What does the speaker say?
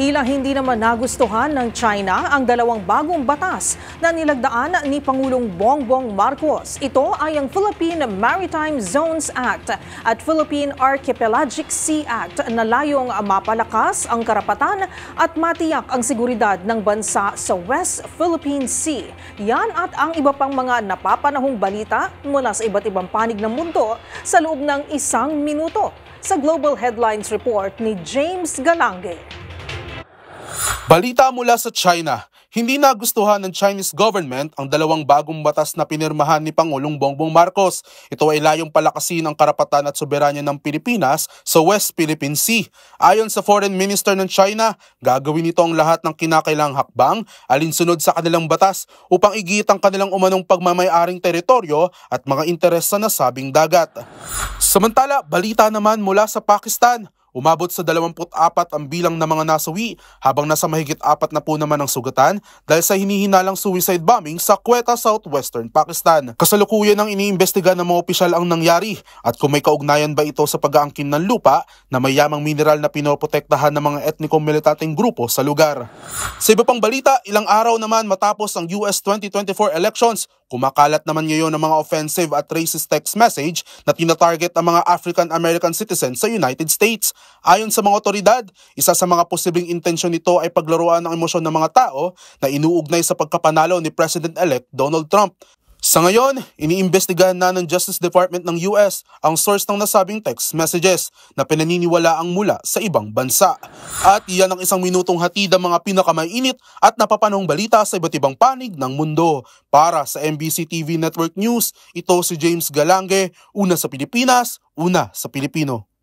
Tila hindi naman nagustuhan ng China ang dalawang bagong batas na nilagdaan ni Pangulong Bongbong Marcos. Ito ay ang Philippine Maritime Zones Act at Philippine Archipelagic Sea Act na layong mapalakas ang karapatan at matiyak ang seguridad ng bansa sa West Philippine Sea. Yan at ang iba pang mga napapanahong balita mula sa iba't ibang panig ng mundo sa loob ng isang minuto. Sa Global Headlines Report ni James Galange. Balita mula sa China, hindi nagustuhan ng Chinese government ang dalawang bagong batas na pinirmahan ni Pangulong Bongbong Marcos. Ito ay layong palakasin ang karapatan at soberanya ng Pilipinas sa West Philippine Sea. Ayon sa Foreign Minister ng China, gagawin nito ang lahat ng kinakailangang hakbang alinsunod sa kanilang batas upang igit ang kanilang umanong pagmamay-aring teritoryo at mga interes sa nasabing dagat. Samantala, balita naman mula sa Pakistan. Umabot sa 24 ang bilang ng mga nasawi habang nasa mahigit 4 na po naman ang sugatan dahil sa hinihinalang suicide bombing sa Quetta, southwestern Pakistan. Kasalukuyan ang iniimbestiga ng mga opisyal ang nangyari at kung may kaugnayan ba ito sa pag-aangkin ng lupa na may yamang mineral na pinoprotektahan ng mga etniko-militanteng grupo sa lugar. Sa iba pang balita, ilang araw naman matapos ang US 2024 elections, kumakalat naman ngayon ang mga offensive at racist text message na tinatarget ang mga African-American citizens sa United States. Ayon sa mga otoridad, isa sa mga posibleng intensyon nito ay paglaruan ng emosyon ng mga tao na inuugnay sa pagkapanalo ni President-elect Donald Trump. Sa ngayon, iniimbestigahan na ng Justice Department ng US ang source ng nasabing text messages na pinaniniwalaang mula sa ibang bansa. At iyan ang isang minutong hatid ang mga pinakamainit at napapanahong balita sa iba't ibang panig ng mundo. Para sa MBC TV Network News, ito si James Galange, una sa Pilipinas, una sa Pilipino.